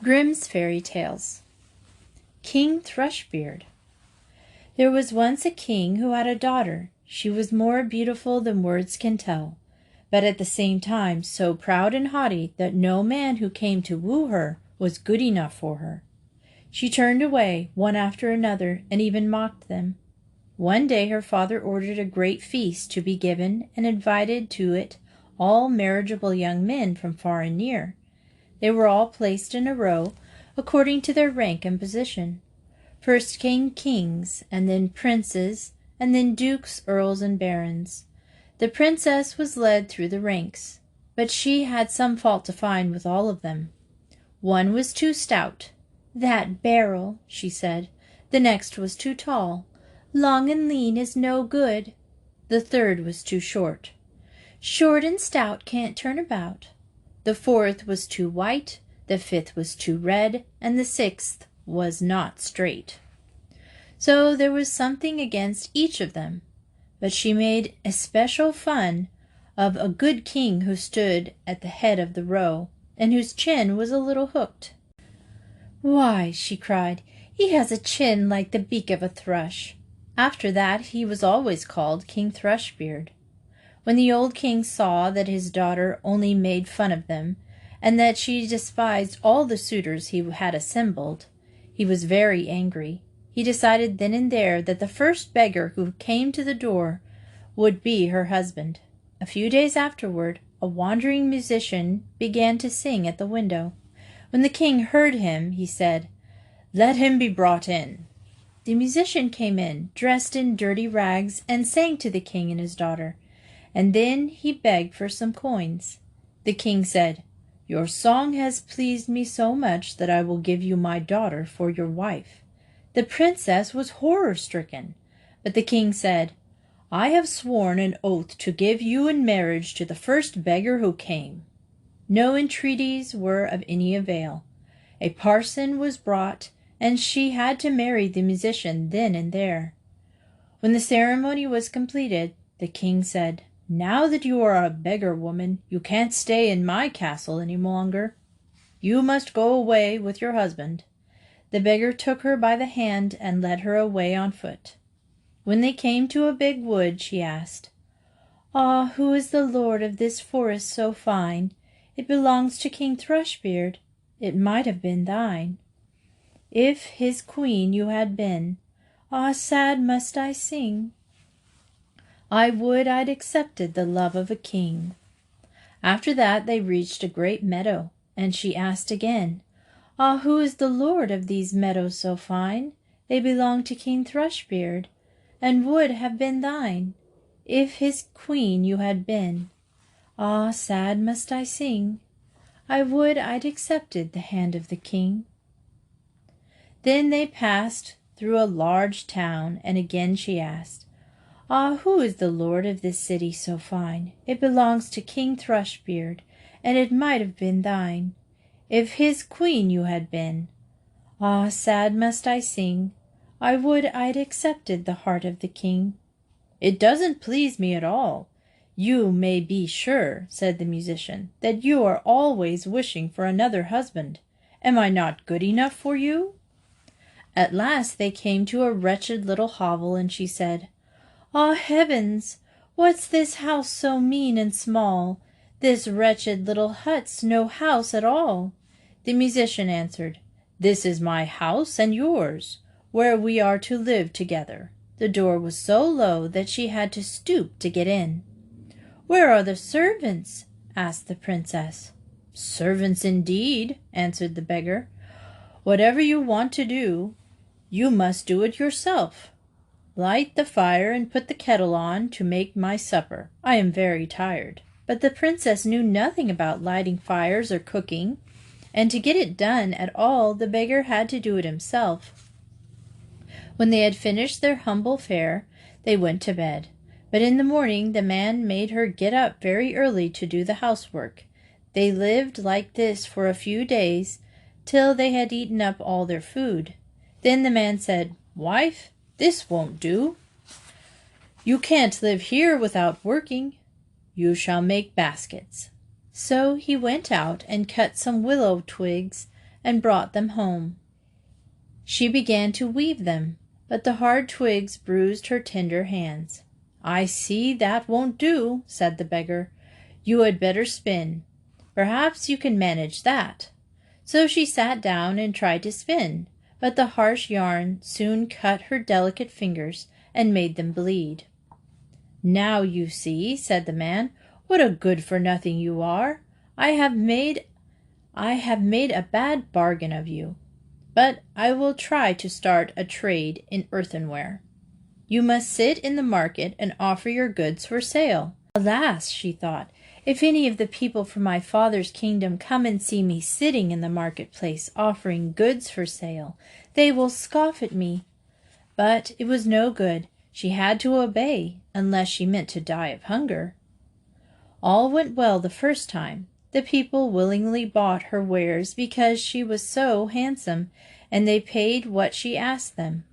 Grimm's Fairy Tales. King Thrushbeard. There was once a king who had a daughter. She was more beautiful than words can tell, but at the same time so proud and haughty that no man who came to woo her was good enough for her. She turned away one after another and even mocked them. One day her father ordered a great feast to be given and invited to it all marriageable young men from far and near. They were all placed in a row according to their rank and position. First came kings, and then princes, and then dukes, earls, and barons. The princess was led through the ranks, but she had some fault to find with all of them. One was too stout. "That barrel," she said. The next was too tall. "Long and lean is no good." The third was too short. "Short and stout can't turn about." The fourth was too white, the fifth was too red, and the sixth was not straight. So there was something against each of them, but she made especial fun of a good king who stood at the head of the row, and whose chin was a little hooked. "Why," she cried, "he has a chin like the beak of a thrush." After that he was always called King Thrushbeard. When the old king saw that his daughter only made fun of them, and that she despised all the suitors he had assembled, he was very angry. He decided then and there that the first beggar who came to the door would be her husband. A few days afterward, a wandering musician began to sing at the window. When the king heard him, he said, "Let him be brought in." The musician came in, dressed in dirty rags, and sang to the king and his daughter, and then he begged for some coins. The king said, "Your song has pleased me so much that I will give you my daughter for your wife." The princess was horror-stricken, but the king said, "I have sworn an oath to give you in marriage to the first beggar who came." No entreaties were of any avail. A parson was brought, and she had to marry the musician then and there. When the ceremony was completed, the king said, "Now that you are a beggar woman, you can't stay in my castle any longer. You must go away with your husband." The beggar took her by the hand and led her away on foot. When they came to a big wood, she asked, "Ah, who is the lord of this forest so fine? It belongs to King Thrushbeard. It might have been thine. If his queen you had been, ah, sad must I sing. I would I'd accepted the love of a king." After that they reached a great meadow, and she asked again, "Ah, who is the lord of these meadows so fine? They belong to King Thrushbeard, and would have been thine, if his queen you had been. Ah, sad must I sing. I would I'd accepted the hand of the king." Then they passed through a large town, and again she asked, "Ah, who is the lord of this city so fine? It belongs to King Thrushbeard, and it might have been thine, if his queen you had been. Ah, sad must I sing. I would I'd accepted the heart of the king." "It doesn't please me at all. You may be sure," said the musician, "that you are always wishing for another husband. Am I not good enough for you?" At last they came to a wretched little hovel, and she said, "Ah, heavens! What's this house so mean and small? This wretched little hut's no house at all." The musician answered, "This is my house and yours, where we are to live together." The door was so low that she had to stoop to get in. "Where are the servants?" asked the princess. "Servants indeed," answered the beggar. "Whatever you want to do, you must do it yourself. Light the fire and put the kettle on to make my supper. I am very tired." But the princess knew nothing about lighting fires or cooking, and to get it done at all the beggar had to do it himself. When they had finished their humble fare, they went to bed. But in the morning the man made her get up very early to do the housework. They lived like this for a few days, till they had eaten up all their food. Then the man said, "Wife, this won't do. You can't live here without working. You shall make baskets." So he went out and cut some willow twigs and brought them home. She began to weave them, but the hard twigs bruised her tender hands. "I see that won't do," said the beggar. "You had better spin. Perhaps you can manage that." So she sat down and tried to spin, but the harsh yarn soon cut her delicate fingers and made them bleed. "Now you see," said the man, "what a good-for-nothing you are. I have made a bad bargain of you, but I will try to start a trade in earthenware. You must sit in the market and offer your goods for sale." "Alas," she thought, "if any of the people from my father's kingdom come and see me sitting in the marketplace offering goods for sale, they will scoff at me." But it was no good. She had to obey, unless she meant to die of hunger. All went well the first time. The people willingly bought her wares because she was so handsome, and they paid what she asked them.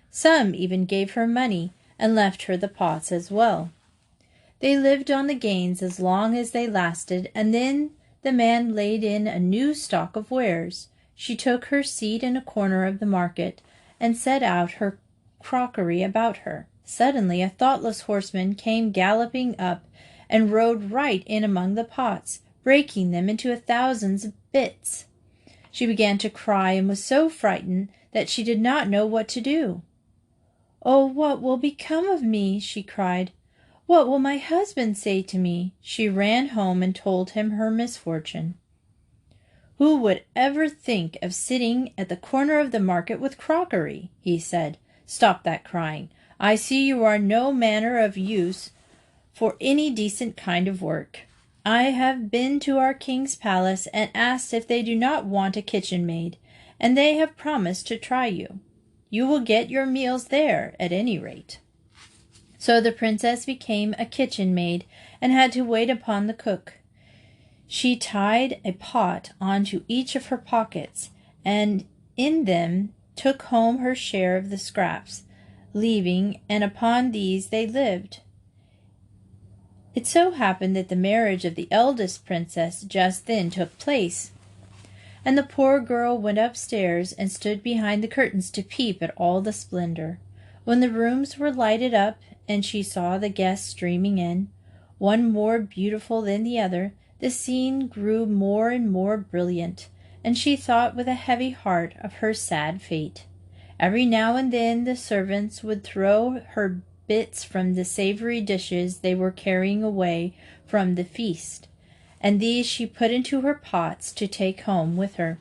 Some even gave her money and left her the pots as well. They lived on the gains as long as they lasted, and then the man laid in a new stock of wares. She took her seat in a corner of the market and set out her crockery about her. Suddenly a thoughtless horseman came galloping up and rode right in among the pots, breaking them into 1,000 bits. She began to cry and was so frightened that she did not know what to do. "Oh, what will become of me?" she cried. "What will my husband say to me?" She ran home and told him her misfortune. "Who would ever think of sitting at the corner of the market with crockery?" he said. "Stop that crying. I see you are no manner of use for any decent kind of work. I have been to our king's palace and asked if they do not want a kitchen maid, and they have promised to try you. You will get your meals there, at any rate." So the princess became a kitchen maid and had to wait upon the cook. She tied a pot onto each of her pockets, and in them took home her share of the scraps, leaving, and upon these they lived. It so happened that the marriage of the eldest princess just then took place, and the poor girl went upstairs and stood behind the curtains to peep at all the splendor. When the rooms were lighted up and she saw the guests streaming in, one more beautiful than the other, the scene grew more and more brilliant, and she thought with a heavy heart of her sad fate. Every now and then the servants would throw her bits from the savory dishes they were carrying away from the feast, and these she put into her pots to take home with her.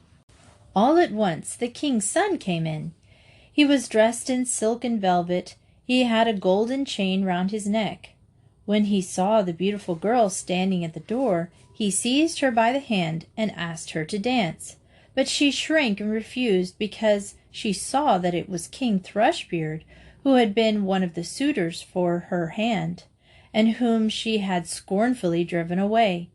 All at once the king's son came in. He was dressed in silk and velvet. He had a golden chain round his neck. When he saw the beautiful girl standing at the door, he seized her by the hand and asked her to dance. But she shrank and refused because she saw that it was King Thrushbeard, who had been one of the suitors for her hand, and whom she had scornfully driven away.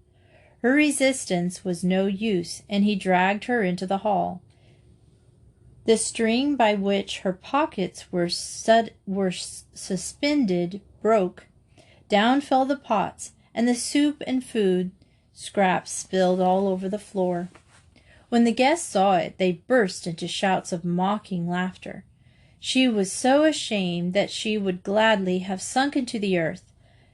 Her resistance was no use, and he dragged her into the hall. The string by which her pockets were suspended broke. Down fell the pots, and the soup and food scraps spilled all over the floor. When the guests saw it, they burst into shouts of mocking laughter. She was so ashamed that she would gladly have sunk into the earth.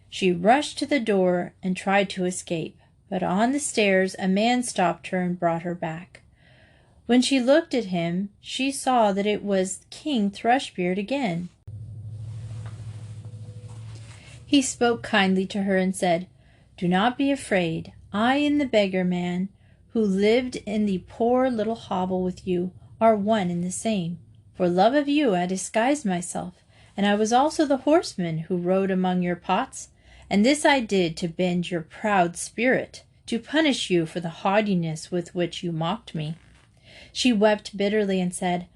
She rushed to the door and tried to escape, but on the stairs a man stopped her and brought her back. When she looked at him, she saw that it was King Thrushbeard again. He spoke kindly to her and said, "Do not be afraid. I and the beggar man, who lived in the poor little hovel with you, are one and the same. For love of you I disguised myself, and I was also the horseman who rode among your pots, and this I did to bend your proud spirit, to punish you for the haughtiness with which you mocked me." She wept bitterly and said,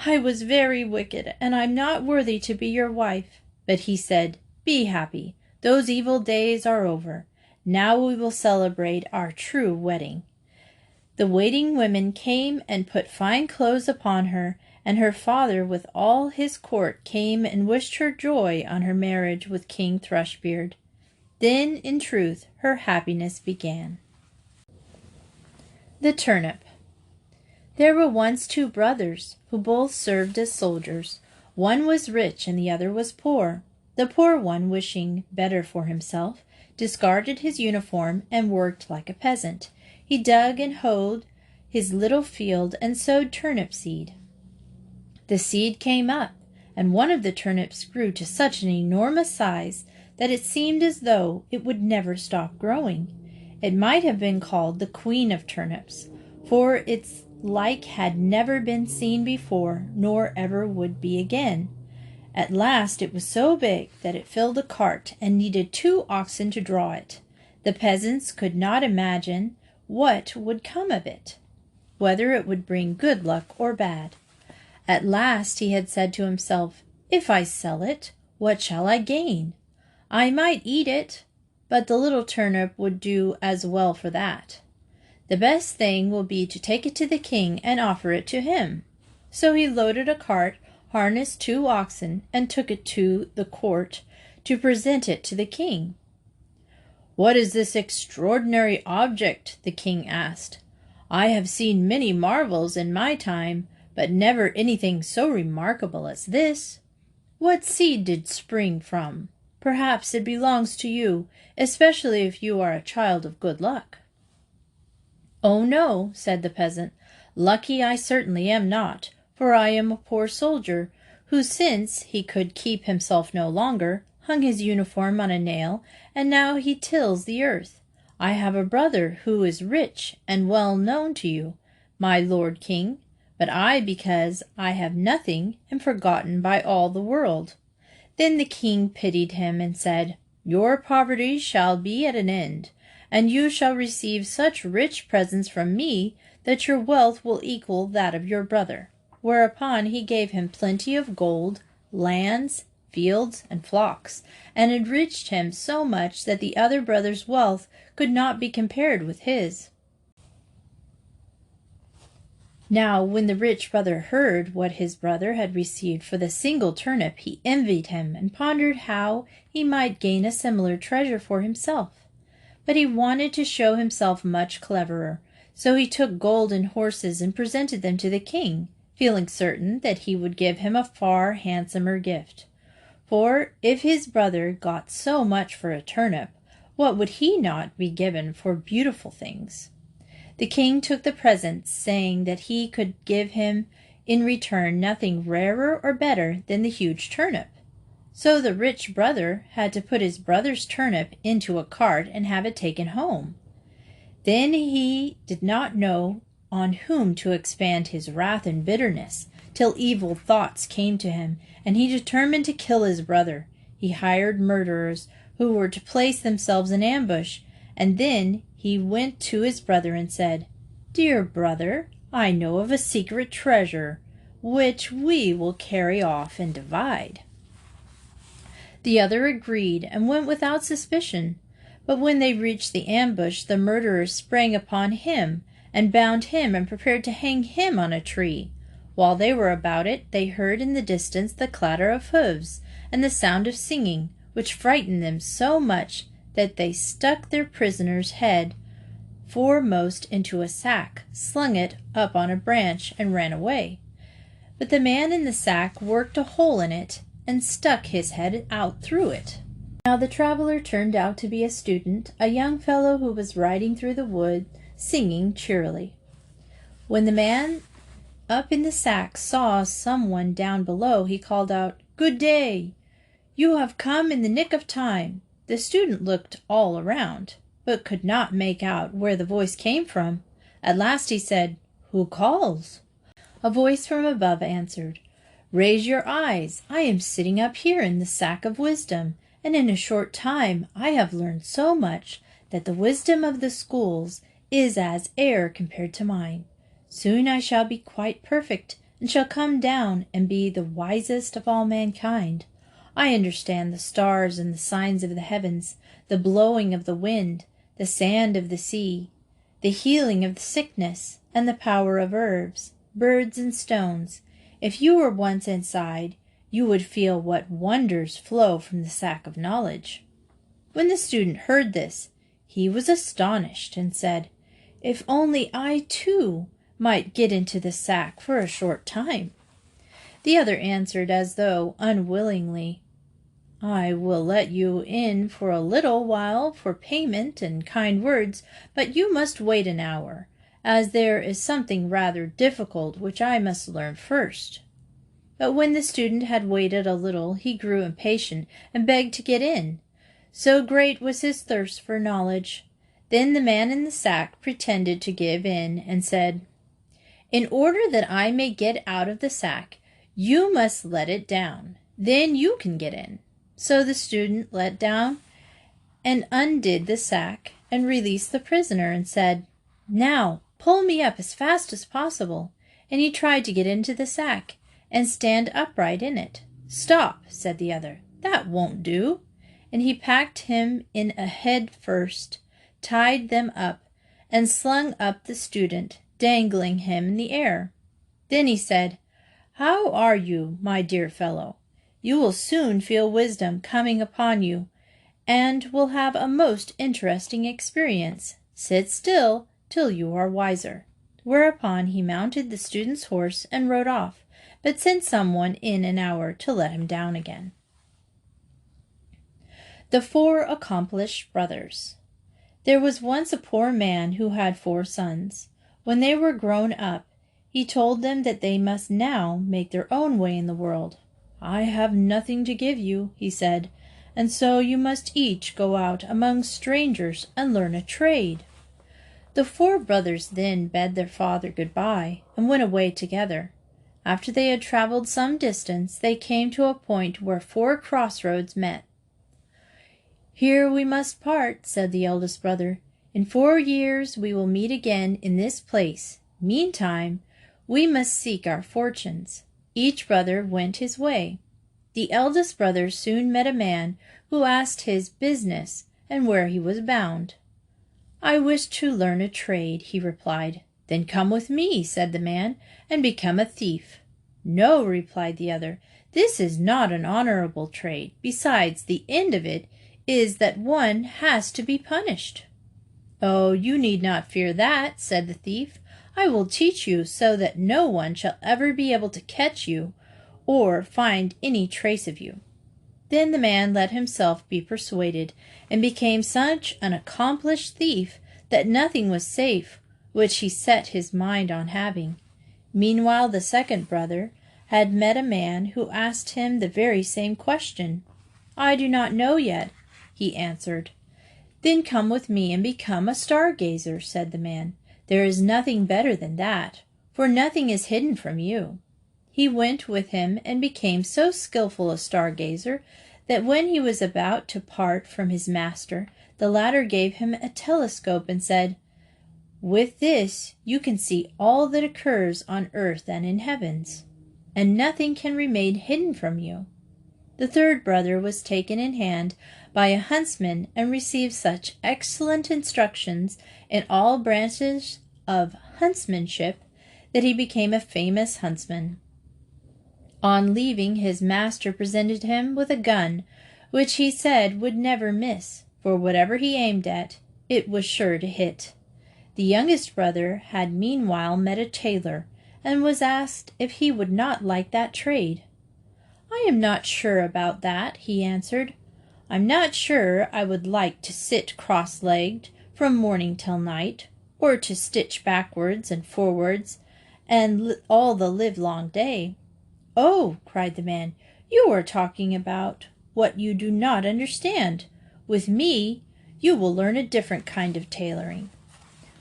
"I was very wicked, and I'm not worthy to be your wife." But he said, "Be happy. Those evil days are over. Now we will celebrate our true wedding." The waiting women came and put fine clothes upon her, and her father with all his court came and wished her joy on her marriage with King Thrushbeard. Then, in truth, her happiness began. The Turnip. There were once two brothers, who both served as soldiers. One was rich and the other was poor. The poor one, wishing better for himself, discarded his uniform and worked like a peasant. He dug and hoed his little field and sowed turnip seed. The seed came up, and one of the turnips grew to such an enormous size that it seemed as though it would never stop growing. It might have been called the Queen of Turnips, for its like had never been seen before, nor ever would be again. At last it was so big that it filled a cart and needed 2 oxen to draw it. The peasants could not imagine what would come of it, whether it would bring good luck or bad. At last he had said to himself, "If I sell it, what shall I gain? I might eat it, but the little turnip would do as well for that. The best thing will be to take it to the king and offer it to him." So he loaded a cart, harnessed 2 oxen, and took it to the court to present it to the king. "What is this extraordinary object?" the king asked. "I have seen many marvels in my time, but never anything so remarkable as this. What seed did it spring from? Perhaps it belongs to you, especially if you are a child of good luck." "Oh, no," said the peasant. "Lucky I certainly am not, for I am a poor soldier, who, since he could keep himself no longer, hung his uniform on a nail, and now he tills the earth. I have a brother who is rich and well known to you, my lord king, but I, because I have nothing, am forgotten by all the world." Then the king pitied him and said, "Your poverty shall be at an end, and you shall receive such rich presents from me that your wealth will equal that of your brother." Whereupon he gave him plenty of gold, lands, fields, and flocks, and enriched him so much that the other brother's wealth could not be compared with his. Now when the rich brother heard what his brother had received for the single turnip, he envied him and pondered how he might gain a similar treasure for himself. But he wanted to show himself much cleverer, so he took gold and horses and presented them to the king, feeling certain that he would give him a far handsomer gift. For if his brother got so much for a turnip, what would he not be given for beautiful things? The king took the presents, saying that he could give him in return nothing rarer or better than the huge turnip. So the rich brother had to put his brother's turnip into a cart and have it taken home. Then he did not know on whom to expend his wrath and bitterness, till evil thoughts came to him, and he determined to kill his brother. He hired murderers who were to place themselves in ambush, and then he went to his brother and said, "Dear brother, I know of a secret treasure, which we will carry off and divide." The other agreed and went without suspicion. But when they reached the ambush, the murderers sprang upon him and bound him and prepared to hang him on a tree. While they were about it, they heard in the distance the clatter of hoofs and the sound of singing, which frightened them so much that they stuck their prisoner's head foremost into a sack, slung it up on a branch, and ran away. But the man in the sack worked a hole in it and stuck his head out through it. Now the traveler turned out to be a student, a young fellow who was riding through the wood, singing cheerily. When the man up in the sack saw someone down below, he called out, "Good day! You have come in the nick of time." The student looked all around, but could not make out where the voice came from. At last he said, "Who calls?" A voice from above answered, "Raise your eyes. I am sitting up here in the sack of wisdom, and in a short time I have learned so much that the wisdom of the schools is as air compared to mine. Soon I shall be quite perfect, and shall come down and be the wisest of all mankind. I understand the stars and the signs of the heavens, the blowing of the wind, the sand of the sea, the healing of the sickness, and the power of herbs, birds, and stones. If you were once inside, you would feel what wonders flow from the sack of knowledge." When the student heard this, he was astonished and said, "If only I, too, might get into the sack for a short time." The other answered as though unwillingly, "I will let you in for a little while for payment and kind words, but you must wait an hour, as there is something rather difficult which I must learn first." But when the student had waited a little, he grew impatient and begged to get in. So great was his thirst for knowledge. Then the man in the sack pretended to give in and said, "In order that I may get out of the sack, you must let it down. Then you can get in." So the student let down and undid the sack and released the prisoner and said, "Now pull me up as fast as possible." And he tried to get into the sack and stand upright in it. "Stop," said the other, "that won't do." And he packed him in a head first, tied them up, and slung up the student, dangling him in the air. Then he said, "How are you, my dear fellow? You will soon feel wisdom coming upon you, and will have a most interesting experience. Sit still till you are wiser." Whereupon he mounted the student's horse and rode off, but sent someone in an hour to let him down again. The Four Accomplished Brothers. There was once a poor man who had 4 sons. When they were grown up, he told them that they must now make their own way in the world. "I have nothing to give you," he said, "and so you must each go out among strangers and learn a trade." The 4 brothers then bade their father good-bye and went away together. After they had traveled some distance, they came to a point where 4 crossroads met. "Here we must part," said the eldest brother. "In 4 years we will meet again in this place. Meantime, we must seek our fortunes." Each brother went his way. The eldest brother soon met a man who asked his business and where he was bound. "I wish to learn a trade," he replied. "Then come with me," said the man, "and become a thief." "No," replied the other, "this is not an honorable trade. Besides, the end of it is that one has to be punished." "Oh, you need not fear that," said the thief. "I will teach you so that no one shall ever be able to catch you or find any trace of you." Then the man let himself be persuaded, and became such an accomplished thief that nothing was safe which he set his mind on having. Meanwhile the second brother had met a man who asked him the very same question. "I do not know yet," he answered. "Then come with me and become a stargazer," said the man. "There is nothing better than that, for nothing is hidden from you." He went with him and became so skillful a stargazer that when he was about to part from his master, the latter gave him a telescope and said, "With this you can see all that occurs on earth and in heavens, and nothing can remain hidden from you." The third brother was taken in hand by a huntsman and received such excellent instructions in all branches of huntsmanship that he became a famous huntsman. On leaving, his master presented him with a gun, which he said would never miss, for whatever he aimed at, it was sure to hit. The youngest brother had meanwhile met a tailor, and was asked if he would not like that trade. "I am not sure about that," he answered. "I'm not sure I would like to sit cross-legged from morning till night, or to stitch backwards and forwards and all the livelong day." "Oh," cried the man, "you are talking about what you do not understand. With me you will learn a different kind of tailoring,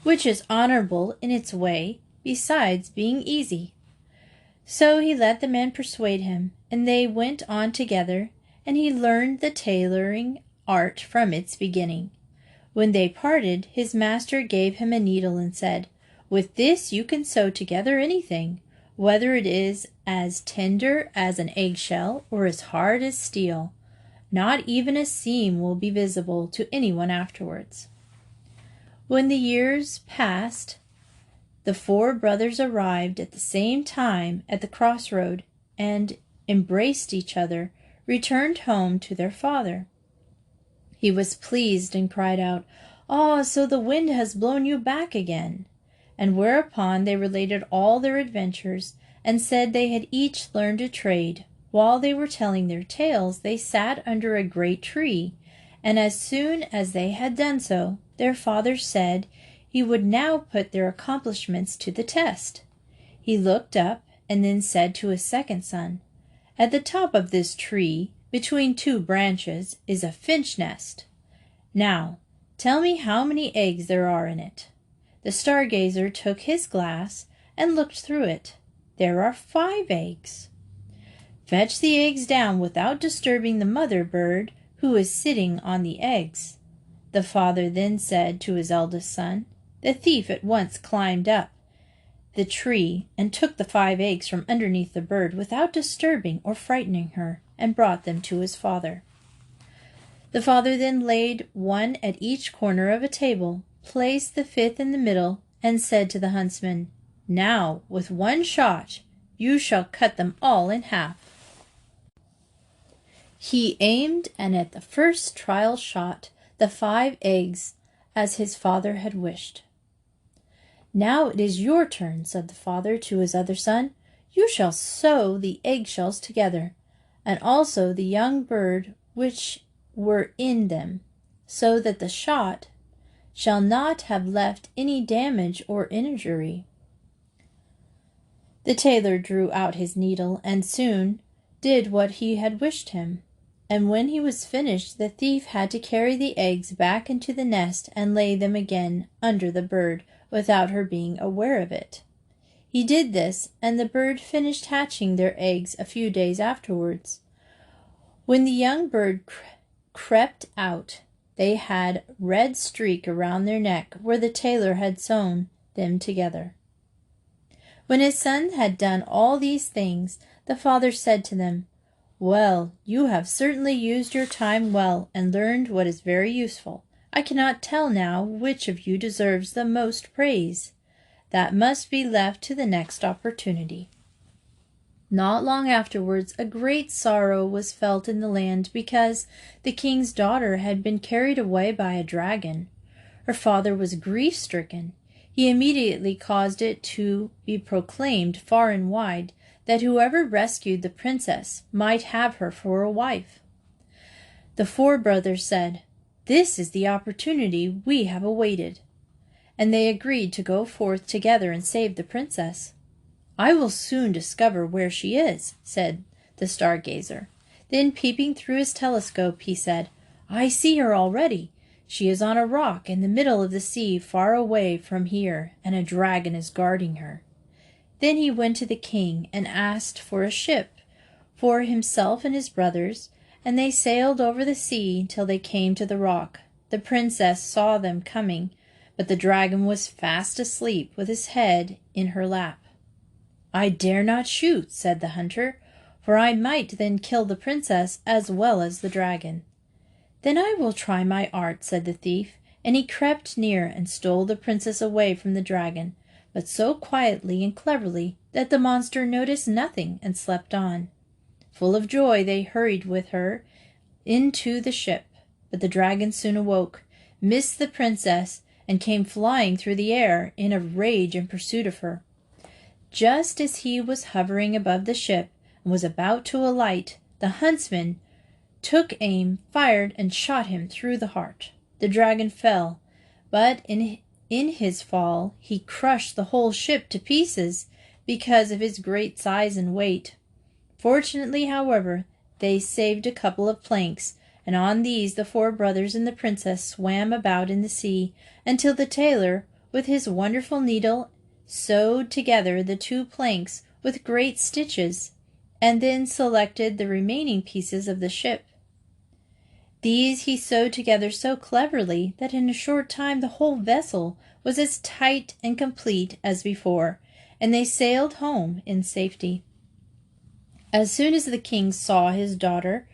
which is honorable in its way, besides being easy." So he let the man persuade him, and they went on together, and he learned the tailoring art from its beginning. When they parted, his master gave him a needle and said, "With this you can sew together anything, whether it is as tender as an eggshell or as hard as steel. Not even a seam will be visible to anyone afterwards." When the years passed, the 4 brothers arrived at the same time at the crossroad, and embraced each other, returned home to their father. He was pleased and cried out, "Ah, so the wind has blown you back again!" And whereupon they related all their adventures, and said they had each learned a trade. While they were telling their tales, they sat under a great tree, and as soon as they had done so, their father said he would now put their accomplishments to the test. He looked up, and then said to his second son, "At the top of this tree, between two branches, is a finch nest. Now, tell me how many eggs there are in it." The stargazer took his glass and looked through it. "There are 5 eggs." "Fetch the eggs down without disturbing the mother bird who is sitting on the eggs." The father then said to his eldest son. The thief at once climbed up the tree and took the 5 eggs from underneath the bird without disturbing or frightening her, and brought them to his father. The father then laid one at each corner of a table, placed the 5th in the middle, and said to the huntsman, "Now, with one shot, you shall cut them all in half." He aimed, and at the first trial shot the 5 eggs, as his father had wished. "Now it is your turn," said the father to his other son. "You shall sew the eggshells together, and also the young bird which were in them, so that the shot shall not have left any damage or injury." The tailor drew out his needle, and soon did what he had wished him. And when he was finished, the thief had to carry the eggs back into the nest and lay them again under the bird, without her being aware of it. He did this, and the bird finished hatching their eggs a few days afterwards. When the young bird crept out, they had red streak around their neck where the tailor had sewn them together. When his son had done all these things, the father said to them, "Well, you have certainly used your time well and learned what is very useful. I cannot tell now which of you deserves the most praise. That must be left to the next opportunity." Not long afterwards, a great sorrow was felt in the land because the king's daughter had been carried away by a dragon. Her father was grief-stricken. He immediately caused it to be proclaimed far and wide that whoever rescued the princess might have her for a wife. The 4 brothers said, "This is the opportunity we have awaited," and they agreed to go forth together and save the princess. "I will soon discover where she is," said the stargazer. Then, peeping through his telescope, he said, "I see her already. She is on a rock in the middle of the sea far away from here, and a dragon is guarding her." Then he went to the king and asked for a ship for himself and his brothers, and they sailed over the sea till they came to the rock. The princess saw them coming, but the dragon was fast asleep with his head in her lap. "I dare not shoot," said the hunter, "for I might then kill the princess as well as the dragon." "Then I will try my art," said the thief, and he crept near and stole the princess away from the dragon, but so quietly and cleverly that the monster noticed nothing and slept on. Full of joy, they hurried with her into the ship, but the dragon soon awoke, missed the princess, and came flying through the air in a rage in pursuit of her. Just as he was hovering above the ship and was about to alight, the huntsman took aim, fired, and shot him through the heart. The dragon fell, but in his fall he crushed the whole ship to pieces because of his great size and weight. Fortunately, however, they saved a couple of planks, and on these the 4 brothers and the princess swam about in the sea until the tailor, with his wonderful needle, sewed together the 2 planks with great stitches, and then selected the remaining pieces of the ship. These he sewed together so cleverly that in a short time the whole vessel was as tight and complete as before, and they sailed home in safety. As soon as the king saw his daughter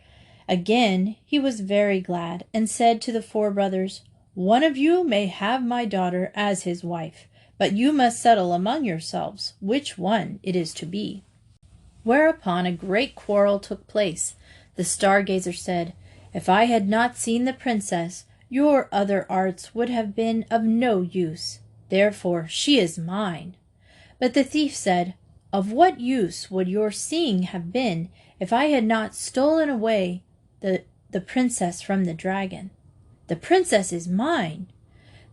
again, he was very glad, and said to the 4 brothers, "One of you may have my daughter as his wife, but you must settle among yourselves which one it is to be." Whereupon a great quarrel took place. The stargazer said, "If I had not seen the princess, your other arts would have been of no use." Therefore she is mine." But the thief said, "Of what use would your seeing have been if I had not stolen away the princess from the dragon? The princess is mine."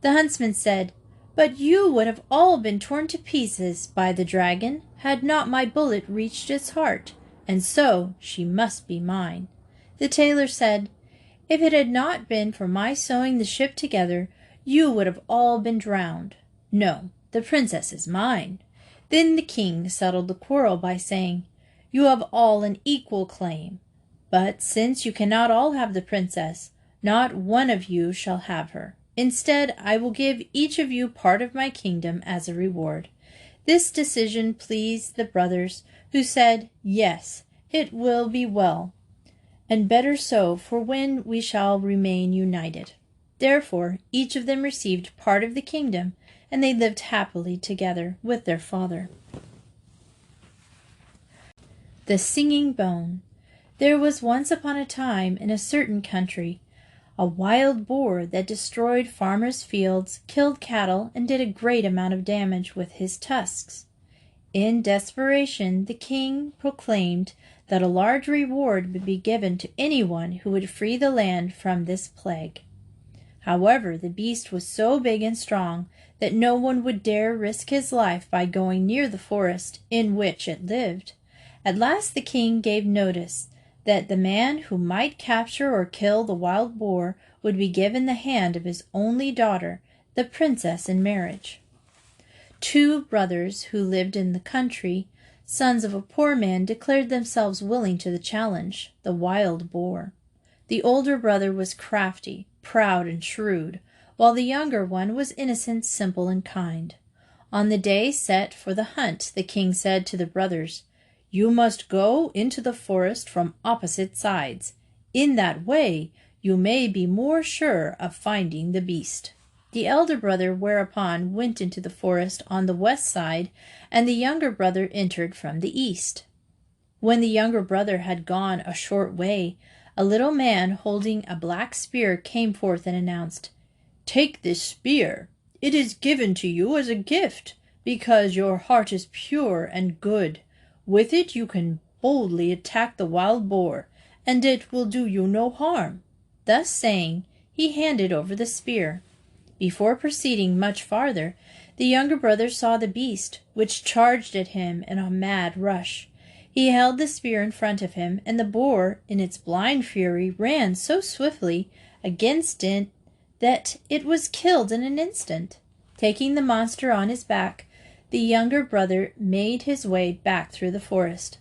The huntsman said, "But you would have all been torn to pieces by the dragon had not my bullet reached its heart, and so she must be mine." The tailor said, "If it had not been for my sewing the ship together, you would have all been drowned. No, the princess is mine." Then the king settled the quarrel by saying, "You have all an equal claim, but since you cannot all have the princess, not one of you shall have her. Instead, I will give each of you part of my kingdom as a reward." This decision pleased the brothers, who said, "Yes, it will be well, and better so, for when we shall remain united." Therefore, each of them received part of the kingdom, and they lived happily together with their father. The Singing Bone. There was once upon a time in a certain country a wild boar that destroyed farmers' fields, killed cattle, and did a great amount of damage with his tusks. In desperation, the king proclaimed that a large reward would be given to anyone who would free the land from this plague. However, the beast was so big and strong that no one would dare risk his life by going near the forest in which it lived. At last the king gave notice that the man who might capture or kill the wild boar would be given the hand of his only daughter, the princess, in marriage. Two brothers who lived in the country, sons of a poor man, declared themselves willing to the challenge, the wild boar. The older brother was crafty, proud, and shrewd, while the younger one was innocent, simple, and kind. On the day set for the hunt, the king said to the brothers, "You must go into the forest from opposite sides. In that way, you may be more sure of finding the beast." The elder brother whereupon went into the forest on the west side, and the younger brother entered from the east. When the younger brother had gone a short way, a little man holding a black spear came forth and announced, "Take this spear. It is given to you as a gift, because your heart is pure and good. With it you can boldly attack the wild boar, and it will do you no harm." Thus saying, he handed over the spear. Before proceeding much farther, the younger brother saw the beast, which charged at him in a mad rush. He held the spear in front of him, and the boar, in its blind fury, ran so swiftly against it that it was killed in an instant. Taking the monster on his back, the younger brother made his way back through the forest.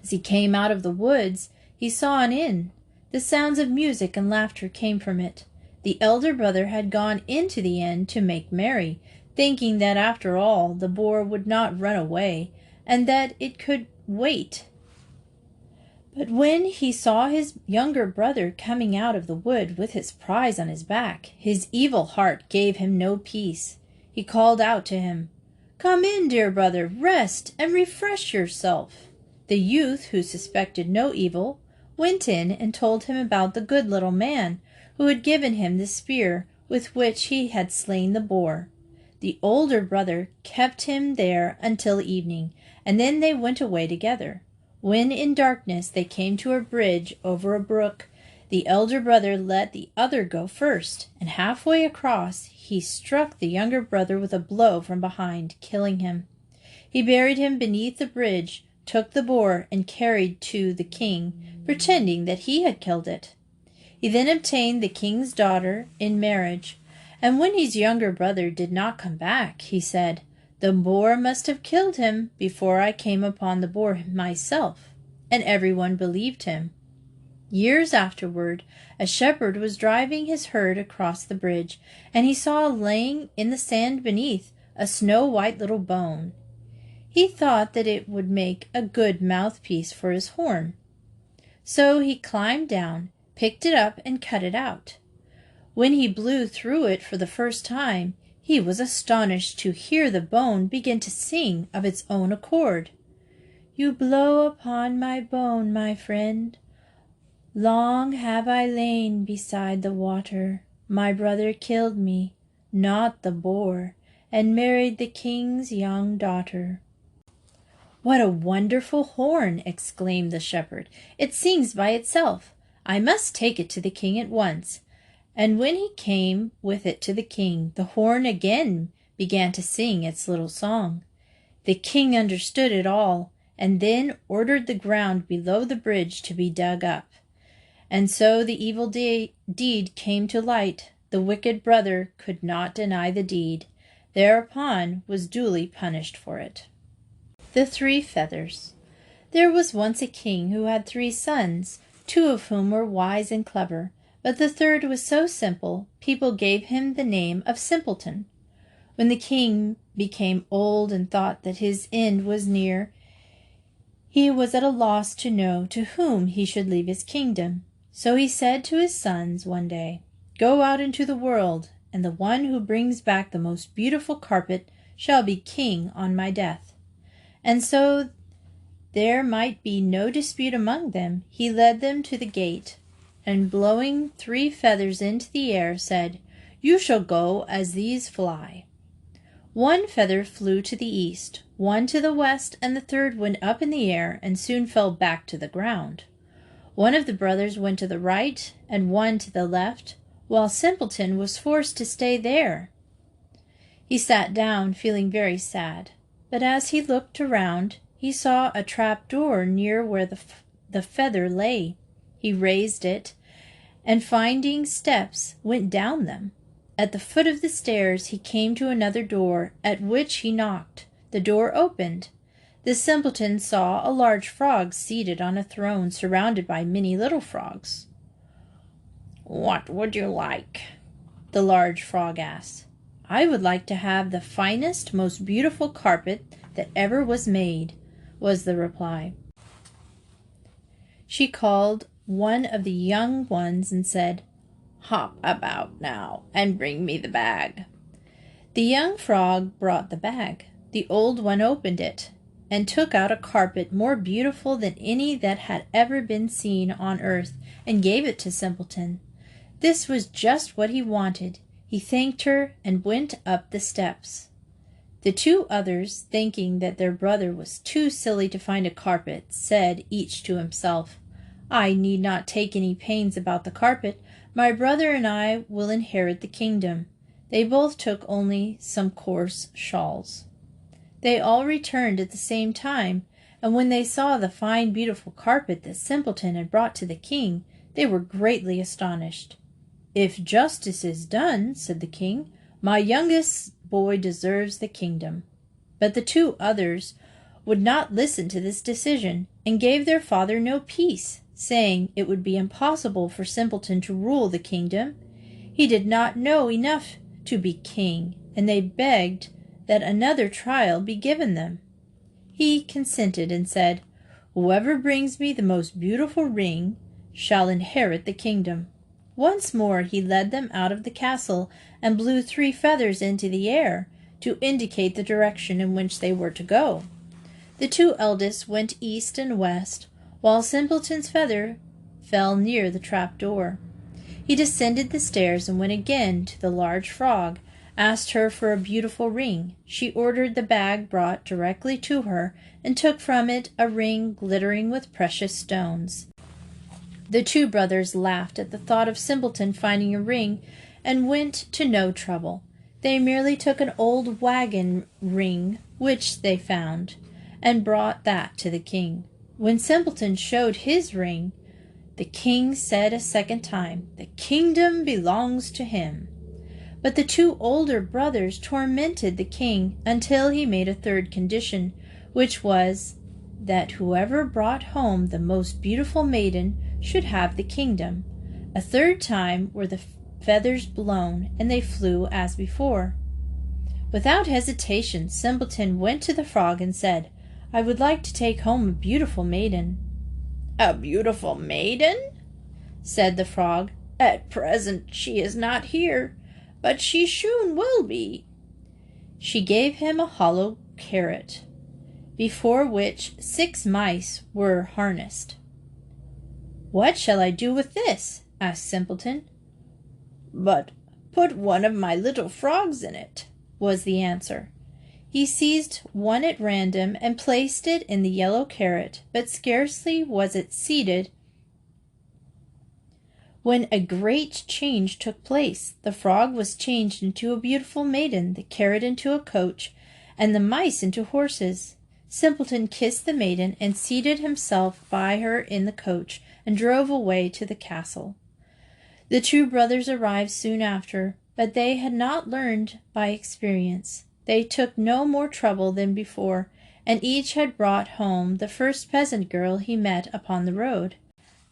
As he came out of the woods, he saw an inn. The sounds of music and laughter came from it. The elder brother had gone into the inn to make merry, thinking that after all the boar would not run away, and that it could wait. But when he saw his younger brother coming out of the wood with his prize on his back, his evil heart gave him no peace. He called out to him, "Come in, dear brother, rest and refresh yourself." The youth, who suspected no evil, went in and told him about the good little man who had given him the spear with which he had slain the boar. The older brother kept him there until evening, and then they went away together. When in darkness they came to a bridge over a brook, the elder brother let the other go first, and halfway across he struck the younger brother with a blow from behind, killing him. He buried him beneath the bridge, took the boar, and carried to the king, pretending that he had killed it. He then obtained the king's daughter in marriage, and when his younger brother did not come back, he said, "The boar must have killed him before I came upon the boar myself," and everyone believed him. Years afterward, a shepherd was driving his herd across the bridge, and he saw laying in the sand beneath a snow-white little bone. He thought that it would make a good mouthpiece for his horn. So he climbed down, picked it up, and cut it out. When he blew through it for the first time, he was astonished to hear the bone begin to sing of its own accord. "You blow upon my bone, my friend. Long have I lain beside the water. My brother killed me, not the boar, and married the king's young daughter. "What a wonderful horn!" exclaimed the shepherd. "It sings by itself. I must take it to the king at once." And when he came with it to the king, the horn again began to sing its little song. The king understood it all, and then ordered the ground below the bridge to be dug up. And so the evil deed came to light. The wicked brother could not deny the deed, thereupon was duly punished for it. The 3 Feathers. There was once a king who had 3 sons, 2 of whom were wise and clever, but the third was so simple, people gave him the name of Simpleton. When the king became old and thought that his end was near, he was at a loss to know to whom he should leave his kingdom. So he said to his sons one day, "Go out into the world, and the one who brings back the most beautiful carpet shall be king on my death." And so there might be no dispute among them, he led them to the gate, and blowing 3 feathers into the air, said, "You shall go as these fly." 1 feather flew to the east, 1 to the west, and the third went up in the air and soon fell back to the ground. 1 of the brothers went to the right and 1 to the left, while Simpleton was forced to stay there. He sat down, feeling very sad, but as he looked around, he saw a trap door near where the feather lay. He raised it, and finding steps, went down them. At the foot of the stairs he came to another door, at which he knocked. The door opened. The simpleton saw a large frog seated on a throne, surrounded by many little frogs. "What would you like?" the large frog asked. "I would like to have the finest, most beautiful carpet that ever was made," was the reply. She called one of the young ones and said, "Hop about now and bring me the bag." The young frog brought the bag. The old one opened it and took out a carpet more beautiful than any that had ever been seen on earth, and gave it to Simpleton. This was just what he wanted. He thanked her and went up the steps. The 2 others, thinking that their brother was too silly to find a carpet, said each to himself, "I need not take any pains about the carpet. My brother and I will inherit the kingdom." They both took only some coarse shawls. They all returned at the same time, and when they saw the fine, beautiful carpet that Simpleton had brought to the king, they were greatly astonished. "If justice is done," said the king, "my youngest boy deserves the kingdom." But the 2 others would not listen to this decision, and gave their father no peace, saying it would be impossible for Simpleton to rule the kingdom. He did not know enough to be king, and they begged that another trial be given them. He consented and said, "Whoever brings me the most beautiful ring shall inherit the kingdom." Once more he led them out of the castle and blew 3 feathers into the air to indicate the direction in which they were to go. The 2 eldest went east and west, while Simpleton's feather fell near the trap door. He descended the stairs and went again to the large frog, asked her for a beautiful ring. She ordered the bag brought directly to her, and took from it a ring glittering with precious stones. The 2 brothers laughed at the thought of Simpleton finding a ring, and went to no trouble. They merely took an old wagon ring which they found, and brought that to the king. When Simpleton showed his ring, the king said a second time, "The kingdom belongs to him." But the 2 older brothers tormented the king until he made a third condition, which was that whoever brought home the most beautiful maiden should have the kingdom. A third time were the feathers blown, and they flew as before. Without hesitation, Simpleton went to the frog and said, "I would like to take home a beautiful maiden." "A beautiful maiden?" said the frog. "At present she is not here, but she soon will be." She gave him a hollow carrot, before which 6 mice were harnessed. "What shall I do with this?" asked Simpleton. "But put one of my little frogs in it," was the answer. He seized one at random and placed it in the yellow carrot, but scarcely was it seated when a great change took place. The frog was changed into a beautiful maiden, the carrot into a coach, and the mice into horses. Simpleton kissed the maiden and seated himself by her in the coach and drove away to the castle. The two brothers arrived soon after, but they had not learned by experience. They took no more trouble than before, and each had brought home the first peasant girl he met upon the road.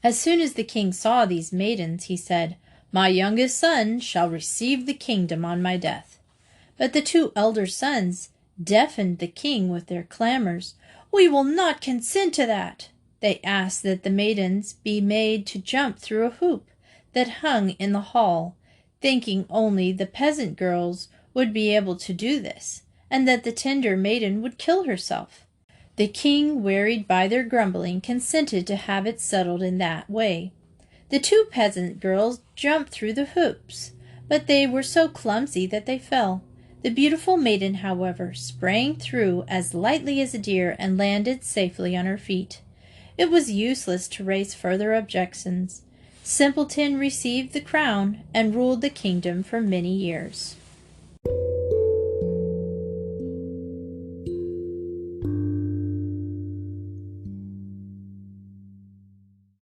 As soon as the king saw these maidens, he said, "My youngest son shall receive the kingdom on my death." But the two elder sons deafened the king with their clamors. "We will not consent to that." They asked that the maidens be made to jump through a hoop that hung in the hall, thinking only the peasant girls would be able to do this, and that the tender maiden would kill herself. The king, wearied by their grumbling, consented to have it settled in that way. The two peasant girls jumped through the hoops, but they were so clumsy that they fell. The beautiful maiden, however, sprang through as lightly as a deer and landed safely on her feet. It was useless to raise further objections. Simpleton received the crown and ruled the kingdom for many years.